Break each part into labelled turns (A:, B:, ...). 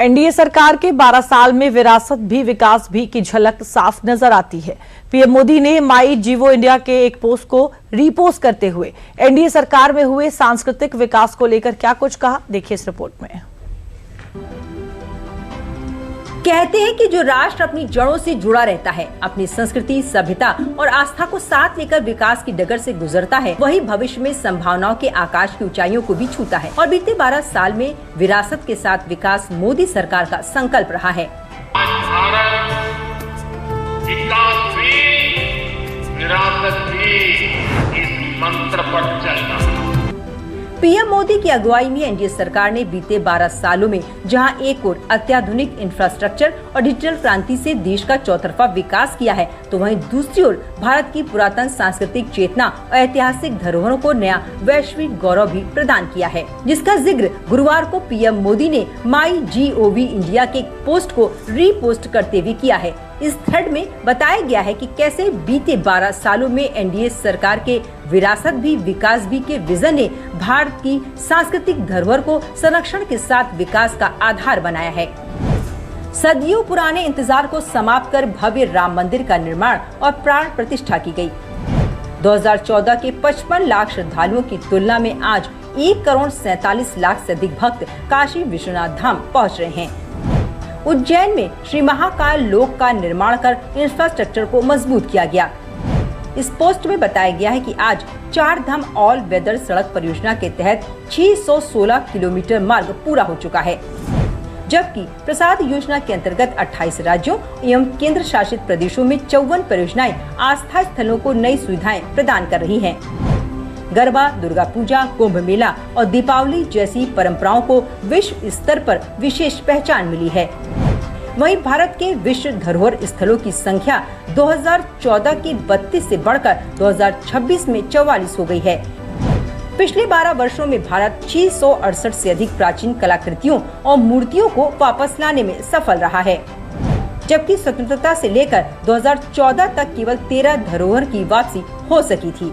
A: NDA सरकार के 12 साल में विरासत भी विकास भी की झलक साफ नजर आती है। पीएम मोदी ने माई जीओ इंडिया के एक पोस्ट को रीपोस्ट करते हुए एनडीए सरकार में हुए सांस्कृतिक विकास को लेकर क्या कुछ कहा, देखिए इस रिपोर्ट में।
B: कहते हैं कि जो राष्ट्र अपनी जड़ों से जुड़ा रहता है, अपनी संस्कृति, सभ्यता और आस्था को साथ लेकर विकास की डगर से गुजरता है, वही भविष्य में संभावनाओं के आकाश की ऊंचाइयों को भी छूता है। और बीते 12 साल में विरासत के साथ विकास मोदी सरकार का संकल्प रहा है।
C: विकास भी, विरासत भी, इस मंत्र पर चलना।
B: पीएम मोदी की अगुवाई में एनडीए सरकार ने बीते 12 सालों में जहां एक ओर अत्याधुनिक इंफ्रास्ट्रक्चर और डिजिटल क्रांति से देश का चौतरफा विकास किया है, तो वहीं दूसरी ओर भारत की पुरातन सांस्कृतिक चेतना और ऐतिहासिक धरोहरों को नया वैश्विक गौरव भी प्रदान किया है, जिसका जिक्र गुरुवार को पीएम मोदी ने माई जीओवी इंडिया के एक पोस्ट को रीपोस्ट करते हुए किया है। इस थ्रेड में बताया गया है कि कैसे बीते 12 सालों में एनडीए सरकार के विरासत भी विकास भी के विजन ने भारत की सांस्कृतिक धरोहर को संरक्षण के साथ विकास का आधार बनाया है। सदियों पुराने इंतजार को समाप्त कर भव्य राम मंदिर का निर्माण और प्राण प्रतिष्ठा की गई। 2014 के 55 लाख श्रद्धालुओं की तुलना में आज 1 करोड़ 47 लाख से अधिक भक्त काशी विश्वनाथ धाम पहुँच रहे हैं। उज्जैन में श्री महाकाल लोक का निर्माण कर इंफ्रास्ट्रक्चर को मजबूत किया गया। इस पोस्ट में बताया गया है कि आज 4 धाम ऑल वेदर सड़क परियोजना के तहत 616 किलोमीटर मार्ग पूरा हो चुका है, जबकि प्रसाद योजना के अंतर्गत 28 राज्यों एवं केंद्र शासित प्रदेशों में 54 परियोजनाएं आस्था स्थलों को नई सुविधाएं प्रदान कर रही हैं। गरबा, दुर्गा पूजा, कुंभ मेला और दीपावली जैसी परंपराओं को विश्व स्तर पर विशेष पहचान मिली है। वहीं भारत के विश्व धरोहर स्थलों की संख्या 2014 की 32 से बढ़कर 2026 में 44 हो गई है। पिछले 12 वर्षों में भारत 668 से अधिक प्राचीन कलाकृतियों और मूर्तियों को वापस लाने में सफल रहा है, जबकि स्वतंत्रता से लेकर 2014 तक केवल 13 धरोहर की वापसी हो सकी थी।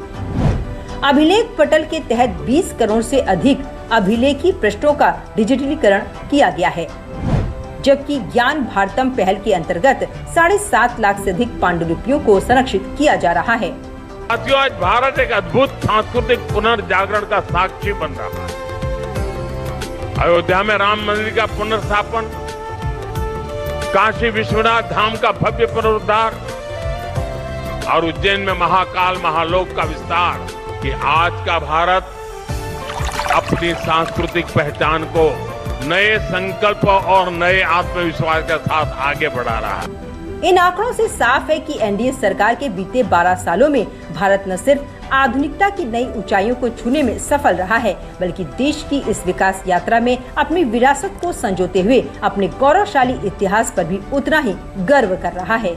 B: अभिलेख पटल के तहत 20 करोड़ से अधिक अभिलेखी पृष्ठों का डिजिटलीकरण किया गया है, जबकि ज्ञान भारतम पहल के अंतर्गत 7.5 लाख से अधिक पांडुलिपियों को संरक्षित किया जा रहा है।
C: साथियों, आज भारत एक अद्भुत सांस्कृतिक पुनर्जागरण का साक्षी बन रहा है। अयोध्या में राम मंदिर का पुनर्स्थापन, काशी विश्वनाथ धाम का भव्य पुनरुद्धार और उज्जैन में महाकाल महालोक का विस्तार, कि आज का भारत अपनी सांस्कृतिक पहचान को नए संकल्प और नए आत्मविश्वास के साथ आगे बढ़ा रहा है।
B: इन आंकड़ों से साफ है कि एनडीए सरकार के बीते 12 सालों में भारत न सिर्फ आधुनिकता की नई ऊंचाइयों को छूने में सफल रहा है, बल्कि देश की इस विकास यात्रा में अपनी विरासत को संजोते हुए अपने गौरवशाली इतिहास पर भी उतना ही गर्व कर रहा है।